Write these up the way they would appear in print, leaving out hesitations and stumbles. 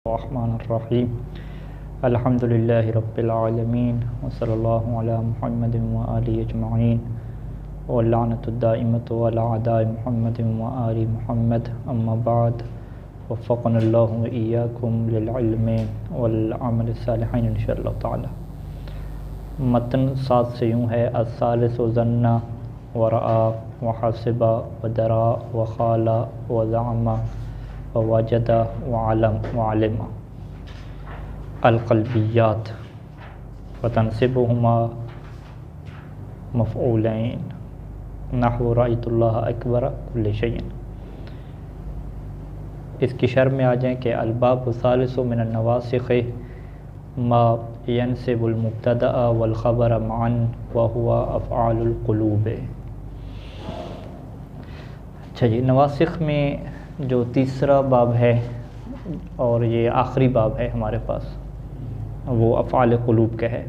बिस्मिल्लाहिर्रहमानिर्रहीम अल्हम्दुलिल्लाहि रब्बिल आलमीन व सल्लल्लाहु अला मुहम्मदिन व आलिहि अजमईन व लानतुद्दाइमतु अला अदाइ मुहम्मदिन व आलि मुहम्मद अम्मा बाद वफ़क़नल्लाहु व इय्याकुम लिल इल्मि वल अमल सालिहीन इंशाअल्लाह ताला। मतन साथ से यूँ है अस्सालिसु ज़न्ना व रआ व हसिबा व दरा व ख़ाला व ज़अमा व वजदा व अलम व अलिमा अलक़ल्बियात व तनसिबुहुमा मफ़ऊलैन नहवु रअयतुल्लाह अकबर कुल्लि शैइन। इसकी शर्ह में आ जाएँ कि अलबाब सालिसु मिनन नवासिख़ मा यनसिबुल मुब्तदा वल ख़बर मअन व हुवा अफ़आलुल क़ुलूब। अच्छा जी, नवासिख़ में जो तीसरा बाब है और ये आखिरी बाब है हमारे पास, वो अफ़आल क़ुलूब का है।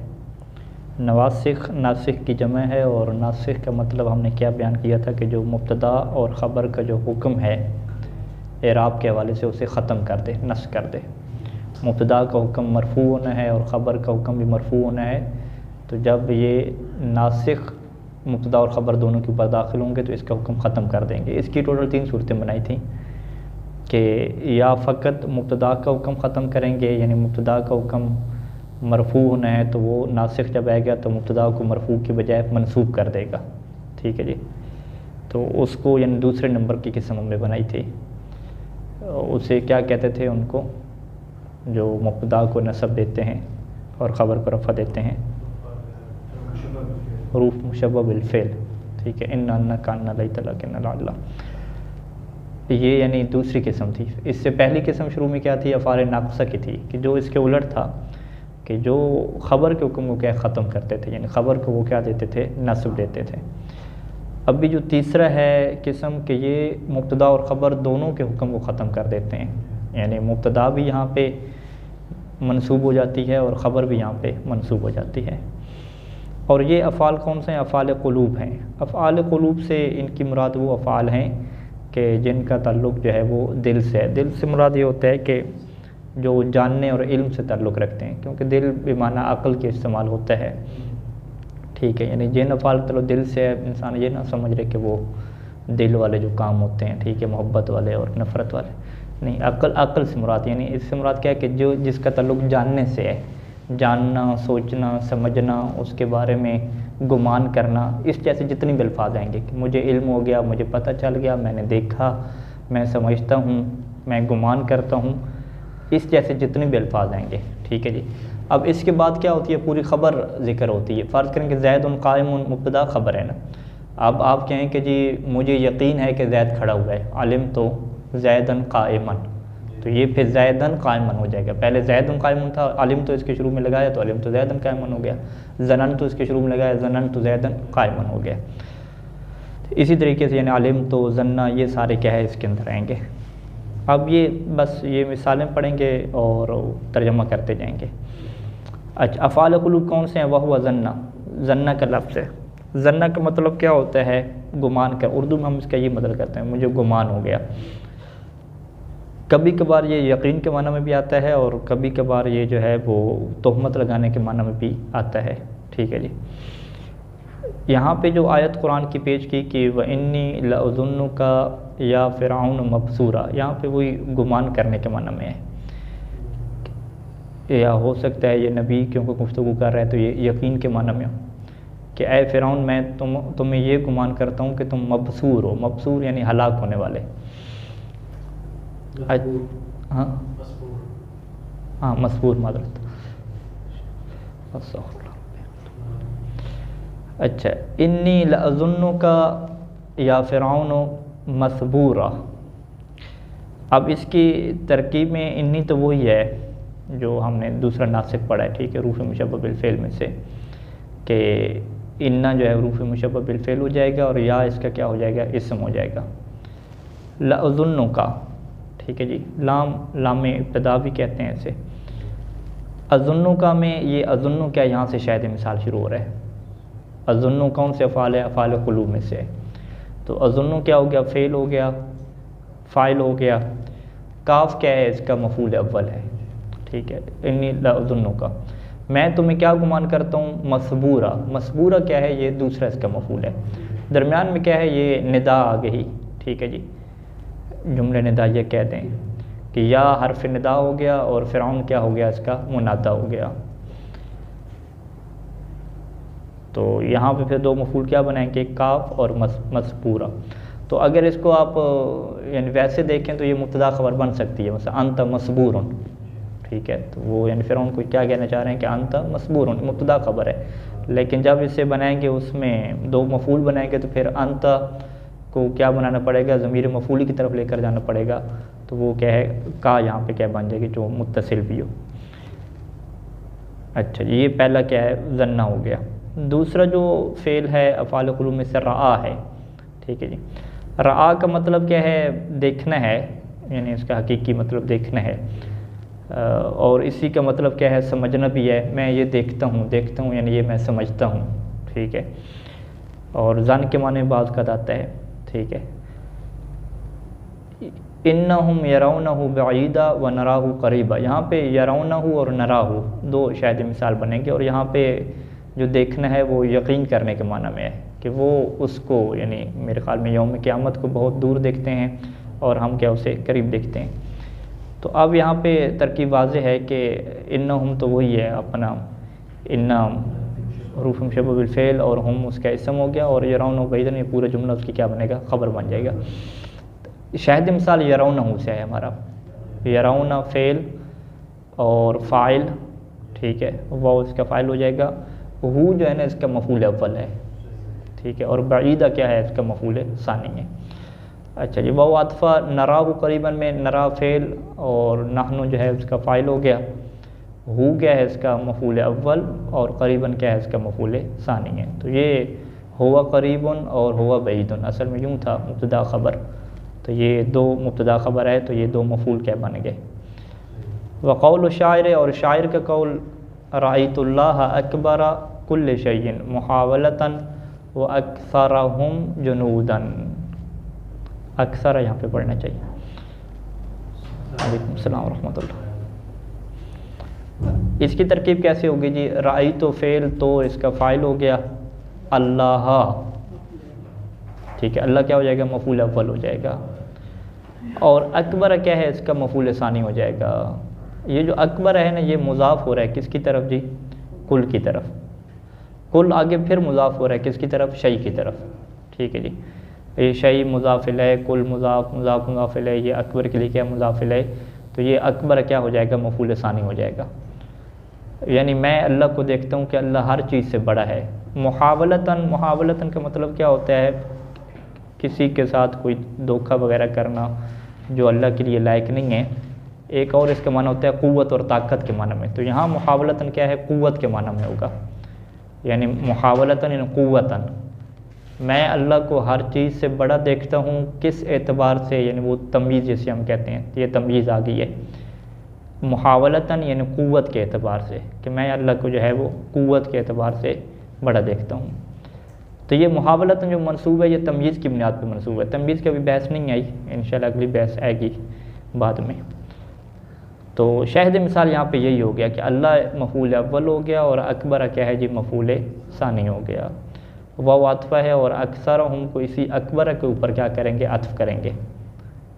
नवासिख़ नासिख़ की जमा है और नासिख़ का मतलब हमने क्या बयान किया था कि जो मुब्तदा और ख़बर का जो हुक्म है एराब के हवाले से उसे ख़त्म कर दे, नस्ख़ कर दे। मुब्तदा का हुक्म मरफ़ू होना है और ख़बर का हुक्म भी मरफ़ू होना है। तो जब ये नासिख़ मुब्तदा और ख़बर दोनों के ऊपर दाखिल होंगे तो इसका हुक्म ख़त्म कर देंगे। इसकी टोटल 3 सूरतें बनाई थी कि या फ़कत मुब्तदा का हुक्म ख़त्म करेंगे, यानी मुब्तदा का हुक्म मरफ़ू होना है तो वो नासिख़ जब आएगा तो मुब्तदा को मरफ़ू के बजाय मंसूब कर देगा। ठीक है जी, तो उसको यानी दूसरे नंबर की किस्म हमने बनाई थी। उसे क्या कहते थे उनको, जो मुब्तदा को नसब देते हैं और ख़बर को रफ़ा देते हैं, रूफ़ मुशब्बह बिल फ़िल। ठीक है, इन्ना कान्ना लैतला के नला, ये यानी दूसरी किस्म थी। इससे पहली किस्म शुरू में क्या थी, अफ़आल नाक़िसा की थी, कि जो इसके उलट था कि जो ख़बर के हुक्म को क्या ख़त्म करते थे, यानी ख़बर को वो क्या देते थे, नस्ब देते थे। अब भी जो तीसरा है किस्म कि ये मुब्तदा और ख़बर दोनों के हुक्म को ख़त्म कर देते हैं, यानी मुब्तदा भी यहाँ पे मंसूब हो जाती है और ख़बर भी यहाँ पे मंसूब हो जाती है। और ये अफ़आल कौन से हैं, अफ़आल क़ुलूब हैं। अफ़आल क़ुलूब से इनकी मुराद वो अफ़आल हैं कि जिनका ताल्लुक़ जो है वो दिल से है। दिल से मुराद ये होता है कि जो जानने और इल्म से ताल्लुक़ रखते हैं, क्योंकि दिल बेमाना अक़ल के इस्तेमाल होता है। ठीक है, यानी जिन अफ़आल चलो दिल से है, इंसान ये ना समझ रहे कि वो दिल वाले जो काम होते हैं, ठीक है, मोहब्बत वाले और नफ़रत वाले नहीं, अक़ल से मुराद, यानी इससे मुराद क्या है कि जो जिसका ताल्लुक़ जानने से है, जानना, सोचना, समझना, उसके बारे में गुमान करना, इस जैसे जितने भी अल्फाज आएंगे कि मुझे इल्म हो गया, मुझे पता चल गया, मैंने देखा, मैं समझता हूँ, मैं गुमान करता हूँ, इस जैसे जितने भी अल्फाज आएंगे। ठीक है जी। अब इसके बाद क्या होती है, पूरी ख़बर ज़िक्र होती है। फ़र्ज़ करें कि ज़ैदुन क़ाइमुन मुब्तदा ख़बर है ना। अब आप कहें कि जी मुझे यकीन है कि ज़ैद खड़ा हुआ है, अलिम तो ज़ैदन क़ाइमन, तो ये फिर ज़ैदन क़ाइमन हो जाएगा। पहले ज़ैदुन क़ाइमुन था, अलिम तो इसके शुरू में लगाया तो अलिम तो ज़ैदन क़ाइमन हो गया, ज़नन तो इसके शुरू में लगाया, ज़नन तो ज़ैदन क़ाइमन हो गया। इसी तरीके से यानी अलिम तो ज़न्ना, ये सारे क्या है इसके अंदर आएंगे। अब ये बस ये मिसालें पढ़ेंगे और तर्जमा करते जाएंगे। अच्छा, अफ़आल क़ुलूब कौन से हैं, वह हुआ ज़न्ना। ज़न्ना का लफ्ज़ है। ज़न्ना का मतलब क्या होता है, गुमान कर। उर्दू में हम इसका ये मतलब करते हैं, मुझे गुमान हो गया। कभी कभार ये यकीन के माना में भी आता है और कभी कभार ये जो है वो तोहमत लगाने के माना में भी आता है। ठीक है जी। यहाँ पे जो आयत कुरान की पेश की कि व इन्नी लअज़ुन्नुका या फ़िरऔन मबसूरा, यहाँ पे वही गुमान करने के माना में है, या हो सकता है ये नबी क्योंकि गुफ्तगू कर रहा है तो ये यकीन के माना में हो कि ऐ फ़िरऔन मैं तुम्हें ये गुमान करता हूँ कि तुम मबसूर हो। मबसूर यानी हलाक होने वाले। हाँ मसबूर मादरत। अच्छा, इन्नी लअज़ुन्नुका या फ़िरऔन मसबूरा। अब इसकी तरकीब में इन्नी तो वही है जो हमने दूसरा नासिख़ पढ़ा है। ठीक है, रूफ़ मुशब्बह बिल फ़िल में से कि इन्ना जो है रूफ़ मुशब्बह बिल फ़िल हो जाएगा और या इसका क्या हो जाएगा, इस्म हो जाएगा। लअज़ुन्नुका, ठीक है जी, लाम इब्तिदा भी कहते हैं इसे। अज़ुन्नुका में ये अज़ुन्नु क्या, यहाँ से शायद मिसाल शुरू हो रहा है। अज़ुन्नु कौन से अफ़आल है, अफ़आल क़ुलूब में से। तो अज़ुन्नु क्या हो गया, फ़ेल हो गया, फ़ाइल हो गया। काफ क्या है, इसका मफ़ूल अव्वल है। ठीक है, इन्नी लाज़ुन्नु का, मैं तुम्हें क्या गुमान करता हूँ, मसबूरा, मसबूरा क्या है, ये दूसरा इसका मफूल है, दरमियान में क्या है, ये निदा आ गई, ठीक है जी, जुमले निदा ये कहते हैं कि या हरफ निदा हो गया और फ़िरऔन क्या हो गया, इसका मुनादा हो गया। तो यहाँ पे फिर दो मफूल क्या बनाएंगे, काफ और मसबूरा। तो अगर इसको आप यानी वैसे देखें तो ये मुब्तदा ख़बर बन सकती है, मतलब अंत मसबूरुन, ठीक है, तो वो यानी फिर उनको क्या कहना चाह रहे हैं कि अंत मसबूरुन मुब्तदा ख़बर है, लेकिन जब इसे बनाएंगे उसमें दो मफूल बनाएंगे तो फिर अंत को क्या बनाना पड़ेगा, ज़मीर मफूली की तरफ लेकर जाना पड़ेगा, तो वो क्या है, का यहाँ पे क्या बन जाएगी, जो मुत्तसिल भी हो। अच्छा, ये पहला क्या है, ज़न्ना हो गया। दूसरा जो फ़ेल है अफ़आल कुलूब में से रआ है, ठीक है जी, रआ का मतलब क्या है, देखना है, यानी इसका हकीकी मतलब देखना है, और इसी का मतलब क्या है, समझना भी है, मैं ये देखता हूँ यानी ये मैं समझता हूँ, ठीक है, और जन के माने बाज़ का आता है, ठीक है। इन्नहुम यरौनहु बईदा व नराहु करीबा, यहाँ पे यरौनहु और नराहु दो शायद मिसाल बनेंगे, और यहाँ पे जो देखना है वो यकीन करने के माना में है कि वो उसको यानी मेरे ख्याल में यौम क़यामत को बहुत दूर देखते हैं और हम क्या उसे करीब देखते हैं। तो अब यहाँ पे तरकीब वाज़ेह है कि इन्नहुम तो वही है अपना, इन्ना हरूफ मुशब्बह बिल फ़ेल और हम उसका इसम हो गया, और यरौनहु बईदन ये पूरा जुमला उसकी क्या बनेगा, ख़बर बन जाएगा। शाहिद मिसाल यरौनहु से है हमारा, यरौना फ़ेल और फ़ाइल, ठीक है, वो इसका फ़ाइल हो जाएगा, हु जो है ना इसका मफूल अव्वल है, ठीक है, और बईदा क्या है, इसका मफूल सानी है। अच्छा जी, वो अतफ़ा नराहु करीबन में नरा फ़ेल और नहनु जो है उसका फ़ाइल हो गया, हु क्या है इसका मफूल अव्वल और करीबन क्या है इसका मफूल सानी है। तो ये हुआ करीबन और हुआ बईदुन असल में यूँ था मुब्तदा ख़बर, तो ये दो मुब्तदा ख़बर है, तो ये दो मफूल क्या बन गए। वक़ौल शायर, और शायर का कौल, रअयतुल्लाह अकबर कुल्ल शैइन मुहावलतन व अक्सरहुम जुनूदन, अक्सर यहाँ पे पढ़ना चाहिए। वालेकुम सलाम व रहमतुल्लाह। इसकी तरकीब कैसे होगी जी, राई तो फ़ेल तो इसका फ़ाइल हो गया अल्लाह, ठीक है, अल्लाह क्या हो जाएगा, मफूल अव्वल हो जाएगा, और अकबर क्या है इसका मफूल सानी हो जाएगा। ये जो अकबर है ना ये मुज़ाफ़ हो रहा है किसकी तरफ जी, कुल की तरफ, कुल आगे फिर मुज़ाफ़ हो रहा है किसकी तरफ, शई की तरफ, ठीक है जी, ये शई मुज़ाफ़ इलैह, कुल मुज़ाफ़ इलैह, ये अकबर के लिए क्या मुज़ाफ़ इलैह, तो ये अकबर क्या हो जाएगा, मफूल सानी हो जाएगा। यानी मैं अल्लाह को देखता हूँ कि अल्लाह हर चीज़ से बड़ा है। मुहावलतन, मुहावलतन का मतलब क्या होता है, किसी के साथ कोई धोखा वगैरह करना जो अल्लाह के लिए लायक नहीं है। एक और इसका माना होता है क़ुव्वत और ताकत के माना में, तो यहाँ मुहावलतन क्या है, क़ुव्वत के माना में होगा, यानी मुहावलतन यानी क़ुव्वतन, मैं अल्लाह को हर चीज़ से बड़ा देखता हूँ, किस एतबार से, यानी वो तमीज़ जिसे हम कहते हैं, ये तमीज़ आ गई है, मुहावलतन यानी क़ुव्वत के एतबार से, कि मैं अल्लाह को जो है वो क़ुव्वत के एतबार से बड़ा देखता हूँ। तो ये मुहावलतन जो मनसूब है ये तमीज़ की बुनियाद पर मनसूब है, तमीज़ की अभी बहस नहीं आई, इंशाल्लाह अगली बहस आएगी बाद में। तो शाहिद मिसाल यहाँ पे यही हो गया कि अल्लाह मफूल अव्वल हो गया और अकबर क्या है जी, मफूल सानी हो गया। वाव अतफ़ा है और अक्सर हम को इसी अकबर के ऊपर क्या करेंगे, अतफ़ करेंगे,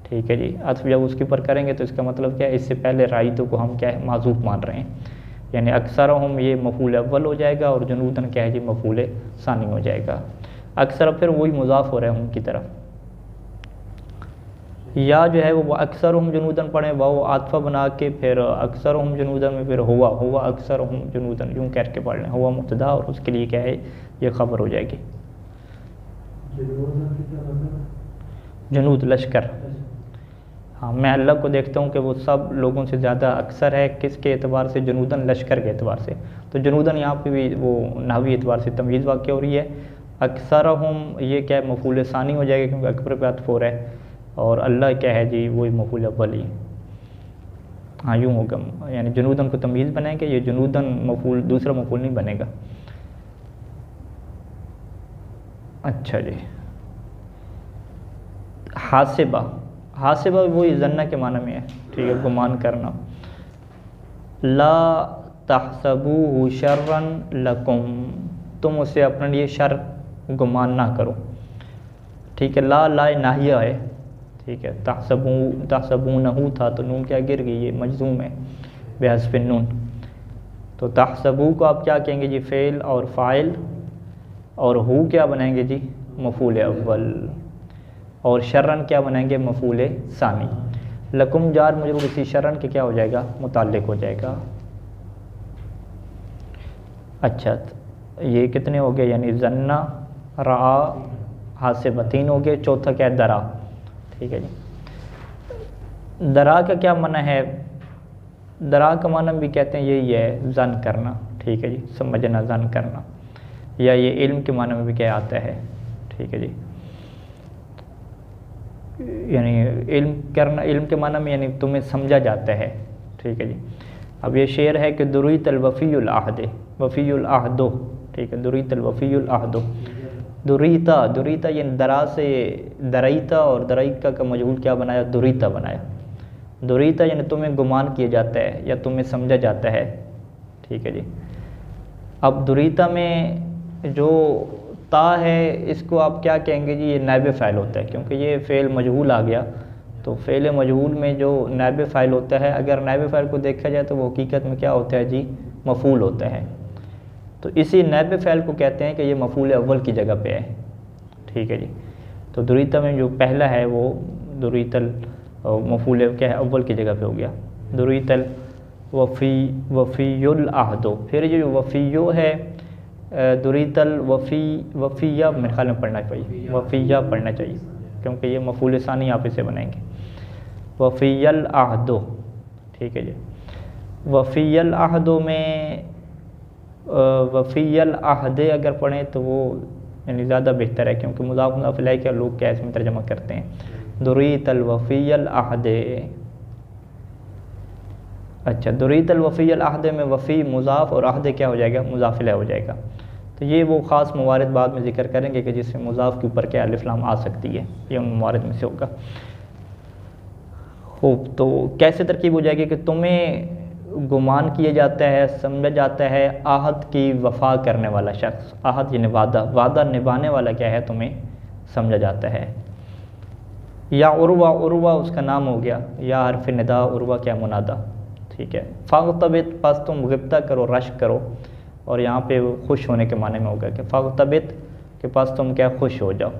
ठीक है जी। अतफ़ जब उसके ऊपर करेंगे तो इसका मतलब क्या है, इससे पहले राइतों को हम क्या है, माज़ूफ़ मान रहे हैं, यानी अक्सर हम ये मफूल अव्वल हो जाएगा और जुनूदन क्या है जी, मफूल सानी हो जाएगा। अक्सर फिर वही मुज़ाफ़ हो रहे हैं उनकी तरफ, या जो है वो अक्सर हम जुनूदन पढ़ें, वाव आतफ़ा बना के फिर अक्सर हम जुनूदन में फिर हुआ अक्सर हम जुनूदन यूँ करके पढ़ लें, हुआ मुब्तदा और उसके लिए क्या है ये ख़बर हो जाएगी। जुनूद लश्कर, हाँ मैं अल्लाह को देखता हूँ कि वो सब लोगों से ज़्यादा अक्सर है, किसके एतबार से, जुनूदन लश्कर के एतबार से। तो जुनूदन यहाँ पे भी वो नाहवी एतबार से तमीज़ वाक़या हो रही है। अक्सर हम ये क्या है, मफूल सानी हो जाएगा क्योंकि अकबर पे अतफ़ हो रहा है, और अल्लाह क्या है जी, वही मफूल अव्वल ही, हाँ यूँ होगा, यानी जुनूदन को तमीज़ बनाएंगे, ये जुनूदन मफूल दूसरा मफूल नहीं बनेगा। अच्छा जी, हासिबा, हासिबा वही जन्ना के माना में है, ठीक है, गुमान करना। ला तहसबूहु शर्रन लकुम, तुम उसे अपने लिए शर गुमान ना करो। ठीक है, ला ला नाहिया है। ठीक है, तहसबूनहु था तो नून क्या गिर गई, ये मजजूम है बेहस्ब नून। तो तहसबू को आप क्या कहेंगे जी, फ़ेल और फ़ाइल, और हु क्या बनाएंगे जी, मफ़ूल अव्वल, और शर्रन क्या बनाएंगे, मफ़ूल सानी। लकुम जार मजरूर इसी शर्रन के क्या हो जाएगा, मुताल्लिक हो जाएगा। अच्छा, ये कितने हो गए, यानी जन्ना, रा, हासिब 3 हो गए। चौथा क्या है, दरा। ठीक है जी, दरा का क्या माना है, दरा का माना भी कहते हैं यही है, जन करना। ठीक है जी, समझना, जन करना, या ये इल्म के माना में भी क्या आता है। ठीक है जी, यानी इल्म करना, इल्म के माना में यानी तुम्हें समझा जाता है। ठीक है जी, अब ये शेर है कि दुरीतल वफ़ीउल आहद, वफ़ीउल आहदो। ठीक है, दुरीतल वफ़ीउल आहदो, दुरीता, दुरीता ये दरा से दरईता, और दरईका का मजहूल क्या बनाया, दुरीता बनाया। दुरीता यानी तुम्हें गुमान किया जाता है या तुम्हें समझा जाता है। ठीक है जी, अब दुरीता में जो ता है इसको आप क्या कहेंगे जी, ये नायब फ़ाइल होता है, क्योंकि ये फ़ेल मजहूल आ गया। तो फ़ेल मजहूल में जो नायब फ़ाइल होता है, अगर नायब फ़ाइल को देखा जाए तो वो हकीकत में क्या होता है जी, मफ़ूल होता है। तो इसी नायब फ़ाइल को कहते हैं कि ये मफ़ूल अव्वल की जगह पे है। ठीक है जी, तो दुरीता में जो पहला है वो दुरीतल मफ़ूल क्या है, अव्वल की जगह पे हो गया। दुरीतल वफ़ीयुल आहदो, फिर ये जो वफ़ीयो है, दुरीतल वफ़िया मेरे ख्याल में पढ़ना चाहिए, वफ़िया पढ़ना चाहिए, क्योंकि ये मफ़ूल सानी आप इसे बनाएंगे, वफ़ियल आहदो। ठीक है जी, वफ़ियल आहदो में वफ़ियल आहदे अगर पढ़ें तो वो यानी ज़्यादा बेहतर है, क्योंकि मुज़ाफ़ मुज़ाफ़ इलैहि का लोग क्या इसमें तर्जमा करते हैं, दुरीतल वफ़ियल आहदे। अच्छा, दुरीतल वफ़ियल आहदे में वफ़ी मुज़ाफ़ और आहदे क्या हो जाएगा, मुज़ाफ़ इलैहि हो जाएगा। तो ये वो ख़ास मवारिद बाद में ज़िक्र करेंगे कि जिसमें मुज़ाफ़ के ऊपर क्या अलिफ़ लाम आ सकती है, ये उन मवारिद में से होगा। खूब, तो कैसे तरकीब हो जाएगी कि तुम्हें गुमान किया जाता है, समझा जाता है आहद की वफ़ा करने वाला शख्स, आहद यानी वादा, वादा निभाने वाला क्या है, तुम्हें समझा जाता है। या उर्वा, उर्वा उसका नाम हो गया, या हरफ निदा, उर्वा क्या मुनादा। ठीक है, फ़ग़्तबित, पास तुम गिब्ता करो, रश्क करो, और यहाँ पे खुश होने के माने में होगा कि फ़ग़्तबित के पास तुम क्या खुश हो जाओ।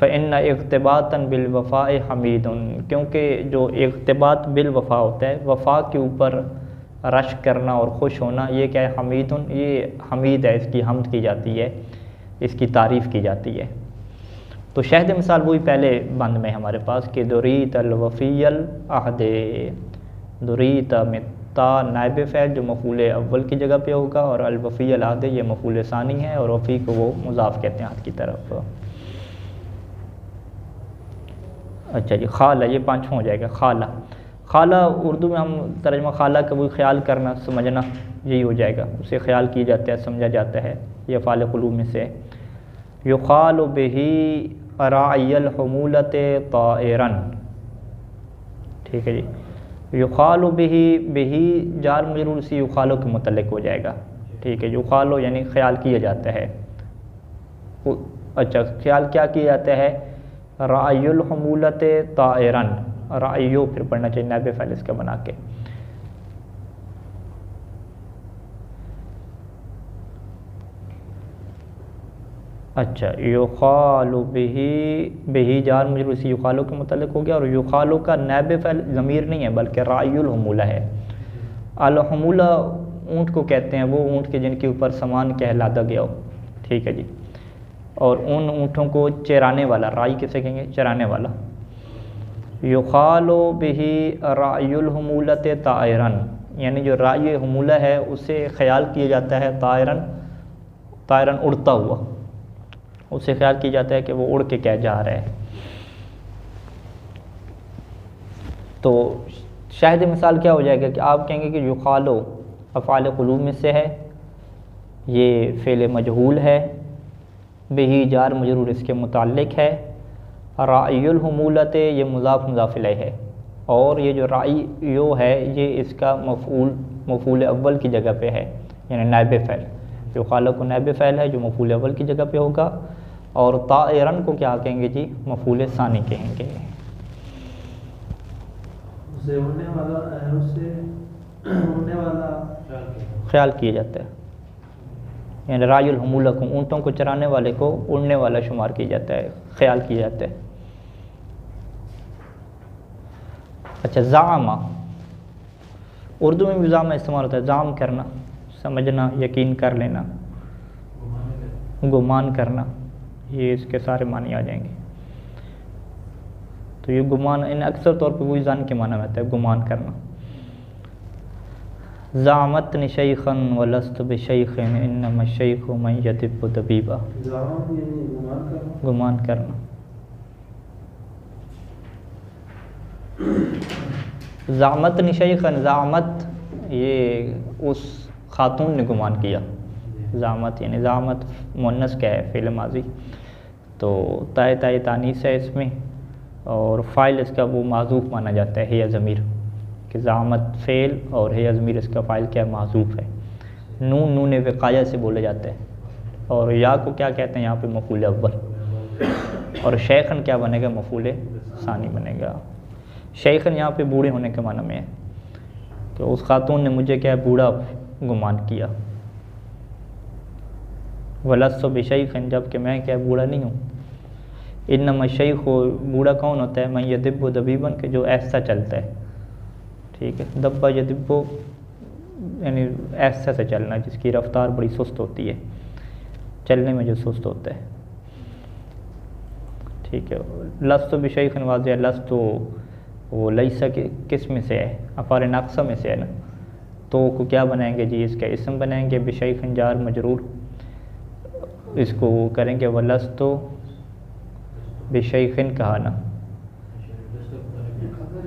फ़इन्ना इक़्तिबातन बिल वफ़ाए हमीदुन, क्योंकि जो इक़्तिबात बिल वफ़ा होता है, वफ़ा के ऊपर रश्क करना और खुश होना, ये क्या है, हमीदुन, ये हमीद है, इसकी हम्द की जाती है, इसकी तारीफ़ की जाती है। तो शहद मिसाल वही पहले बंद में हमारे पास कि दुरीतल वफ़ीयल आहदे, दुरीता में ता नायब फ़ैल जो मफ़ूल अव्वल की जगह पे होगा, और अल वफ़ीयल आहदे ये मफ़ूल सानी है, और वफ़ी को वो मुज़ाफ़ कहते हैं हाथ की तरफ। अच्छा जी, खाला, ये 5वां हो जाएगा, खाला। खाला उर्दू में हम तर्जमा खाला का वो ख्याल करना, समझना, यही हो जाएगा, उसे ख्याल किया जाता है, समझा जाता है, ये फ़ाल क़ुलूब में से। युक़ालु बिही राइयल हमूलत ताइरन। ठीक है जी, युक़ालु बिही, बिही जार मजरूर सी युक़ालु के मुतल्लिक़ हो जाएगा। ठीक है, युक़ालु यानी ख्याल किया जाता है। अच्छा, ख्याल क्या किया जाता है, रायुल हमूलत ताइरन, रायो फिर पढ़ना चाहिए नायब फ़ाइल इसका बना के। अच्छा, युक़ालु बिही, बिही जार मजरूर सी युक़ालु के मुतल्लिक़ हो गया, और युक़ालु का नायब फ़ाइल ज़मीर नहीं है बल्कि रायुल हमूला है। अल हमूला ऊँट को कहते हैं, वो ऊँट के जिनके ऊपर सामान कहलादा गया हो। ठीक है जी, और उन ऊँटों को चराने वाला, राई किसे कहेंगे, चराने वाला। युक़ालु बिही रायुल हमूलत ताइरन, यानी जो राय हमूला है उसे ख्याल किया जाता है ताइरन, ताइरन उड़ता हुआ, उसे ख्याल किया जाता है कि वो उड़ के क्या जा रहा है। तो शाहिद मिसाल क्या हो जाएगा कि आप कहेंगे कि युक़ालु अफ़आल क़ुलूब में से है, ये फ़ेल मजहूल है, बिही जार मजरूर इसके मुताल्लिक़ है, रायुल हमूलत ये मुज़ाफ़ मुज़ाफ़ इलैहि है। और ये जो राई यो है ये इसका मफूल अव्वल की जगह पे है, यानी नायब फ़ैल। जो खालक नायब फ़ैल है जो मफूल अव्वल की जगह पे होगा। और ताइरन को क्या कहेंगे जी, मफूल सानी कहेंगे। उससे उड़ने वाला ख्याल किया जाता है, यानी रायुल हमूलकुम, ऊँटों को चराने वाले को उड़ने वाला शुमार किया जाता है, ख्याल किया जाता है। अच्छा, ज़ामा, उर्दू में भी ज़ामा इस्तेमाल होता है, ज़ाम करना, समझना, यकीन कर लेना, गुमान करना, ये इसके सारे मानी आ जाएंगे। तो ये गुमान इन अक्सर तौर पे वही जान के माना रहता है, गुमान करना। ज़ामतनी शैखन वलस्त बिशैखिन इन्नमा शैखु मन यतिब्बु तबीबा, गुमान करना। ज़ामतनी शैखन, ज़ामत ये उस खातून ने गुमान किया। ज़ामत यानी ज़ामत मुन्नस क्या है, फ़िल माजी, तो ताय ताय तानीस है इसमें, और फ़ाइल इसका वो माज़ूफ़ माना जाता है, हिया ज़मीर, कि ज़ामत फ़ेल और हिया ज़मीर इसका फ़ाइल क्या है, माज़ूफ़ है। नून नून विक़ाया से बोला जाता है। और या को क्या कहते हैं यहाँ पे, मफ़ूल अव्वल। और शेखन क्या बनेगा, मफ़ूल सानी बनेगा। शेखन यहाँ पे बूढ़े होने के माना में है, तो उस खातून ने मुझे क्या है, बूढ़ा गुमान किया। वलस्तु बिशैखिन, जबकि मैं क्या बूढ़ा नहीं हूँ। इन्नमा शैखु, बूढ़ा कौन होता है, मैं यदिब्बु दबीबन, के जो ऐसा चलता है, ठीक है। दब्बा यदिब्बु यानी ऐसा से चलना, जिसकी रफ्तार बड़ी सुस्त होती है, चलने में जो सुस्त होता है, ठीक है। लस्तु बिशैखिन वाज़िह, लस्तु वो लैसा के किस में से है, अफ़ाल नाक़सा में से है ना, तो को क्या बनाएंगे जी, इसका इस्म बनाएंगे, बिशैखिन जार मजरूर, इसको करेंगे वलस्तु बिशैखिन कहा ना,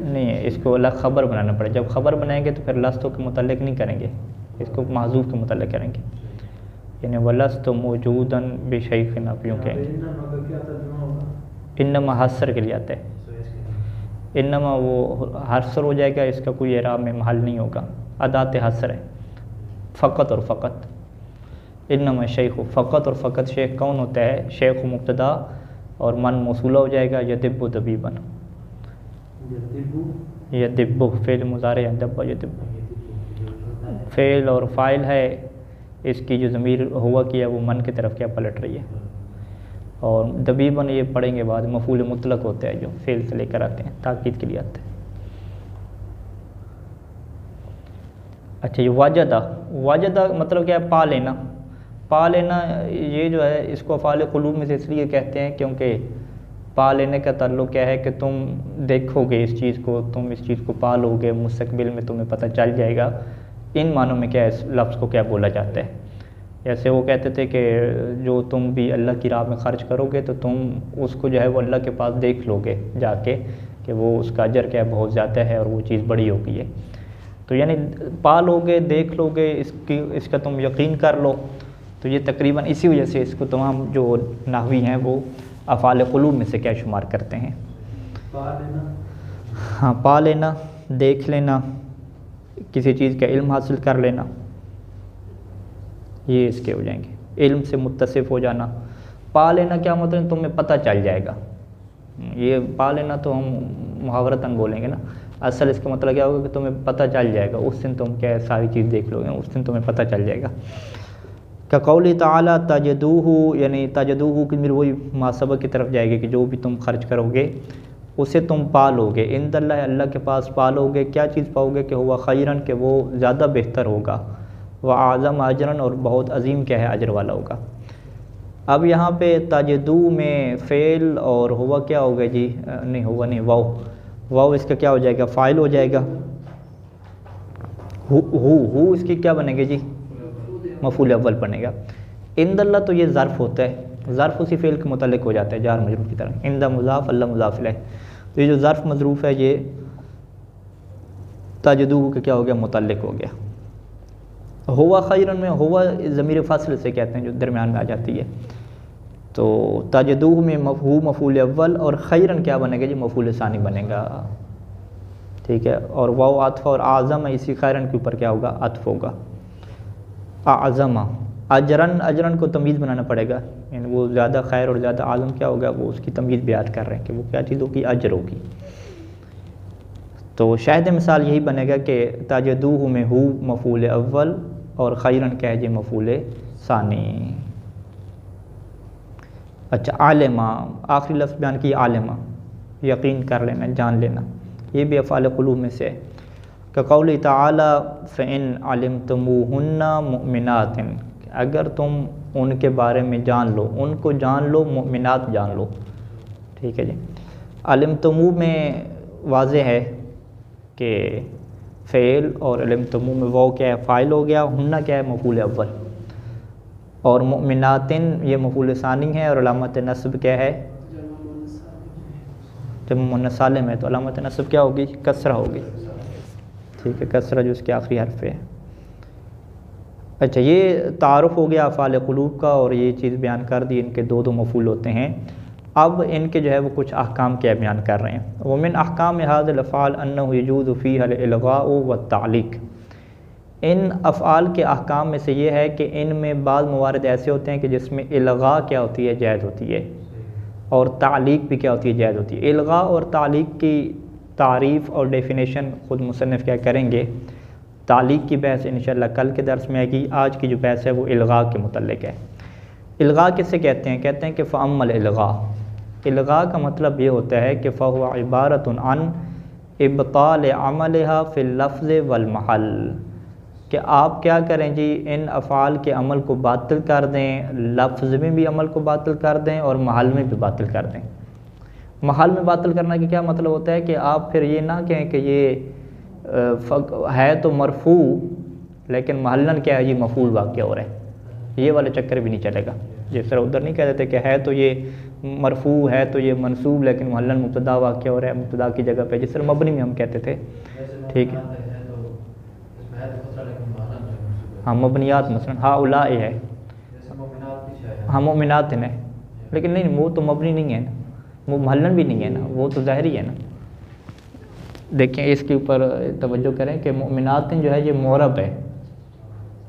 नहीं है, इसको अलग ख़बर बनाना पड़े। जब ख़बर बनाएंगे तो फिर लस्तु के मुतल्लिक़ नहीं करेंगे, इसको माज़ूफ़ के मुतल्लिक़ करेंगे, यानी वलस्तु मौजूदन बिशैखिन, आप यूँ कहेंगे। इन्नमा हसर के लिए आता है, इन्नमा वो हसर हो जाएगा, इसका कोई एराब में महल नहीं होगा, अदात हसर है, फ़क़त और फ़क़त। इन्नमा शेखु, फ़क़त और फ़क़त, शेख कौन होता है, शेख मुब्तदा और मन मौसूला हो जाएगा, यदिब्बु दबीबन, यदिब्बु फ़ेल मुज़ारे है, दब्बा यदिब्बु फ़ेल और फ़ाइल है, इसकी जो ज़मीर हुआ किया वो मन की तरफ क्या पलट रही है। और दबीबन ये पढ़ेंगे बाद, मफ़ूल मुतलक होता है जो फ़ेल से लेकर आते हैं, ताकीद के लिए आते हैं। अच्छा, ये वाजदा, वाजदा मतलब क्या है, पा लेना। पा लेना ये जो है, इसको अफ़ाल क़ुलूब में से इसलिए कहते हैं क्योंकि पा लेने का ताल्लुक़ क्या है कि तुम देखोगे इस चीज़ को, तुम इस चीज़ को पा लोगे, मुस्तक़बिल में तुम्हें पता चल जाएगा। इन मानों में क्या इस लफ्ज़ को क्या बोला जाता है। जैसे वो कहते थे कि जो तुम भी अल्लाह की राह में ख़र्च करोगे तो तुम उसको जो है वो अल्लाह के पास देख लोगे जाके कि वो उसका अजर क्या है, बहुत ज़्यादा है और वो चीज़ बड़ी हो गई है। तो यानी पा लोगे, देख लोगे, इसका तुम यकीन कर लो। तो ये तकरीबन इसी वजह से इसको तमाम जो नाहवी हैं वो अफ़ाल क़ुलूब में से क्या शुमार करते हैं। पा लेना, हाँ, पा लेना, देख लेना, किसी चीज़ का इल्म हासिल कर लेना, ये इसके हो जाएंगे। इल्म से मुत्तसिफ़ हो जाना। पा लेना क्या मतलब, तुम्हें पता चल जाएगा। ये पा लेना तो हम मुहावरतन बोलेंगे ना, असल इसका मतलब क्या होगा कि तुम्हें पता चल जाएगा, उस दिन तुम क्या सारी चीज़ देख लोगे, उस दिन तुम्हें पता चल जाएगा। का कौली ताला तजदूहु, यानी तजदूहु की मेरी वही मासबा की तरफ जाएगी कि जो भी तुम खर्च करोगे उसे तुम पा लोगे। इंदल्लाह, अल्लाह के पास पा लोगे। क्या चीज़ पाओगे कि हुआ खैरन, के वो ज़्यादा बेहतर होगा, व आज़म अजरन, और बहुत अजीम क्या है, अजर वाला होगा। अब यहाँ पे तजदू में फ़ेल और हुआ क्या होगा जी, नहीं हुआ नहीं, वाव इसका क्या हो जाएगा, फ़ाइल हो जाएगा। हु इसकी क्या बनेगी जी, मफ़ूल अव्वल बनेगा। इंदल्लाह तो ये ज़र्फ़ होता है, ज़र्फ़ उसी फ़ेल के मुतल्लिक़ हो जाता है जार मजरूफ़ की तरह। इंदा मुज़ाफ़, अल्लाह मुज़ाफ़ इलैह, तो ये जो ज़र्फ़ मज़रूफ़ है ये तजदू के क्या हो गया, मुतल्लिक़ हो गया। हुआ खैरन में हुआ ज़मीर फ़ासिल से कहते हैं जो दरमियान में आ जाती है। तो तजदू में मफ़ूल अव्वल और खैरन क्या बनेगा जी, मफ़ूल सानी बनेगा। ठीक है, और वाव आतफ और आज़म है, इसी खैरन के ऊपर क्या होगा, अतफ होगा। आज़मा अजरन, अजरन को तमीज़ बनाना पड़ेगा, यानी वो ज़्यादा खैर और ज़्यादा आलम क्या होगा, वो उसकी तमीज़ बयान कर रहे हैं कि वो क्या चीज़ होगी, अजर होगी। तो शायद मिसाल यही बनेगा कि ताजदूहु में हु मफूल अव्वल और खैरन कह जे मफूल सानी। अच्छा, आलिमा, आखिरी लफ्ज़ बयान की आलिमा, यकीन कर लेना, जान लेना, ये भी अफ़ाल क़ुलूब में से है। कक़ौली तआला फ़इन अलिमतमूहुन्ना मुमिनातिन, अगर तुम उनके बारे में जान लो, उनको जान लो, मुमिनात जान लो। ठीक है जी। अलिमतमू में वाज़ेह है कि फ़ेल, और अलिमतमू में वो क्या है, फ़ाइल हो गया, हुन्ना क्या है, मफ़ूल अव्वल, और मुमिनातिन ये मफ़ूल सानी है, और अलामत नस्ब क्या है, जब मुअन्नस सालिम है तो अलामत नस्ब क्या होगी, कसरा होगी। ठीक है, कसरा जो उसके आखिरी हर्फ है। अच्छा, ये तारुफ़ हो गया अफ़ाल क़ुलूब का, और ये चीज़ बयान कर दी, इनके दो दो मफ़ूल होते हैं। अब इनके जो है वो कुछ अहकाम क्या बयान कर रहे हैं। वमिन अहकाम हाज़िल अफ़आल अन्नहु यजूज़ु फ़ीहा अल-इल्ग़ाउ व तालीक़, इन अफ़आल के अहकाम में से ये है कि इनमें बाज़ मवारिद ऐसे होते हैं कि जिसमें इल्ग़ा क्या होती है, जायज़ होती है, और तालीक़ भी क्या होती है, जायज़ होती है। इल्ग़ा और तालीक़ की तारीफ़ और डेफिनेशन ख़ुद मुसन्निफ़ क्या करेंगे, तालीक़ की बहस इंशाअल्लाह कल के दर्स में आएगी। आज की जो बहस है वो इल्ग़ा के मुतल्लिक़ है। इल्ग़ा किसे कहते हैं, कहते हैं कि फ़अम्मल इल्ग़ा, इल्ग़ा का मतलब ये होता है कि फ़हुवा इबारतुन अन इब्ताल अमलिहा फ़िल लफ़्ज़ वल महल, कि आप क्या करें जी, इन अफ़ाल के अमल को बातिल कर दें, लफ्ज़ में भी अमल को बातिल कर दें और महल में भी बातिल कर दें। महल में बातिल करना का क्या मतलब होता है कि आप फिर ये ना कहें कि ये है तो मरफू, लेकिन महलन क्या है जी, मफूल वाक़या हो रहा है, ये वाले चक्कर भी नहीं चलेगा। जिस तरह उधर नहीं कह देते कि है तो ये मरफू, है तो ये मनसूब, लेकिन महलन मुब्तदा वाक़या हो रहा है, मुब्तदा की जगह पे, जिस तरह मबनी में हम कहते थे। ठीक है, हाँ, मबनियात मसलन हाँ उला है, हाँ मोमिनात है, लेकिन नहीं, वो तो मबनी नहीं है ना, वो महलन भी नहीं है ना, वो तो ज़ाहिरी है ना। देखें इसके ऊपर तवज्जो करें कि मोमिनात जो है ये मोरब है,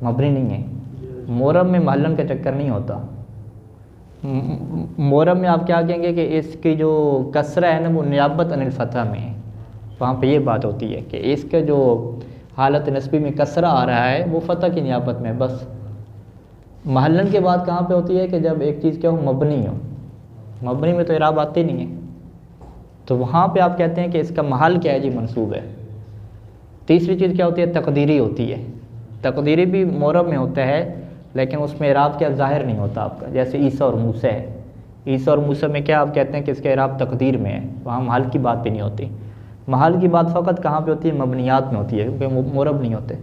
मबनी नहीं है। मोरब में महलन का चक्कर नहीं होता। मोरब में आप क्या कहेंगे कि इसकी जो कसरा है ना वो नियाबत अनिल फतह में है, वहाँ पे ये बात होती है कि इसका जो हालत नस्बी में कसरा आ रहा है वो फ़तह की नियाबत में। बस महलन के बाद कहाँ पे होती है कि जब एक चीज़ क्या हो, मबनी हो, मबनी में तो इराब आती नहीं है, तो वहाँ पे आप कहते हैं कि इसका महल क्या है जी, मनसूब है। तीसरी चीज़ क्या होती है, तकदीरी होती है। तकदीरी भी मोरब में होता है, लेकिन उसमें इराब क्या ज़ाहिर नहीं होता आपका, जैसे ईसा और मूसा है। ईसा और मूसा में क्या आप कहते हैं कि इसका इराब तकदीर में है, वहाँ महल की बात भी नहीं होती। महल की बात फ़कत कहाँ पे होती है, मबनियात में होती है, क्योंकि मोरब नहीं होते।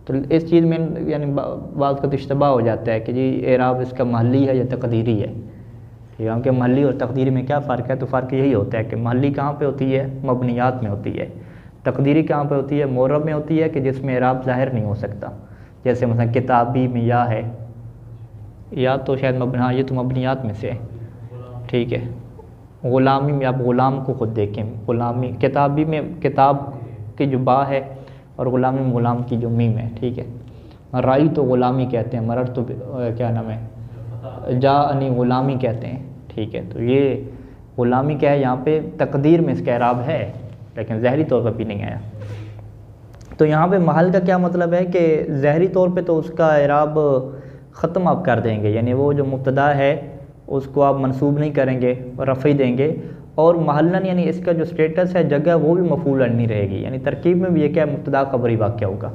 तो इस चीज़ में यानी बात का इश्तबा हो जाता है कि जी एराब इसका महली है या तकदीरी है। ठीक है, क्योंकि महली और तकदीरी में क्या फ़र्क है, तो फ़र्क यही होता है कि महली कहाँ पे होती है, मबनियात में होती है, तकदीरी कहाँ पे होती है, मोरब में होती है कि जिसमें एराब ज़ाहिर नहीं हो सकता। जैसे मतलब किताबी में या है, या तो शायद हाँ ये तो मबनियात में से है। ठीक है, ग़ुलामी में आप ग़ुलाम को ख़ुद देखें, ग़ुलामी किताबी में किताब की जो बा है और ग़ुलामी में ग़ुलाम की जो मीम है। ठीक है, राई तो ग़ुलामी कहते हैं, मरर तो क्या नाम है, जाअनी ग़ुलामी कहते हैं। ठीक है, तो ये ग़ुलामी क्या है, यहाँ पे तकदीर में इसका इराब है, लेकिन ज़हरी तौर पर भी नहीं आया। तो यहाँ पे महल का क्या मतलब है कि ज़हरी तौर पे तो उसका इराब ख़त्म आप कर देंगे, यानी वो जो मुब्तदा है उसको आप मंसूब नहीं करेंगे और रफ़ी देंगे, और महलन यानी इसका जो स्टेटस है, जगह, वो भी मफ़ूलन नहीं रहेगी, यानी तरकीब में भी ये क्या मुब्तदा ख़बरी वाक़या होगा।